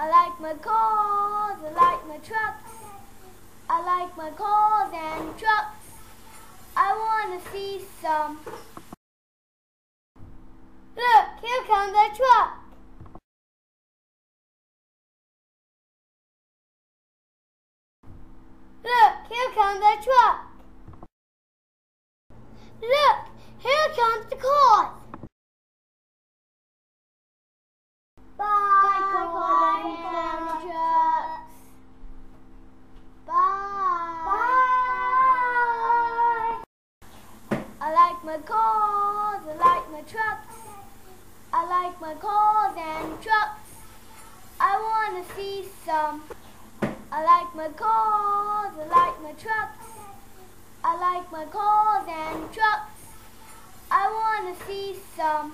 I like my cars, I like my trucks. I like my cars and trucks. I want to see some. Look, here comes a truck. Look, here comes a truck. Look, here comes the cars. Bye, cars and trucks. Bye. Bye. I like my cars, I like my trucks. I like my cars and trucks. I want to see some. I like my cars, I like my trucks. I like my cars and trucks. I want to see some.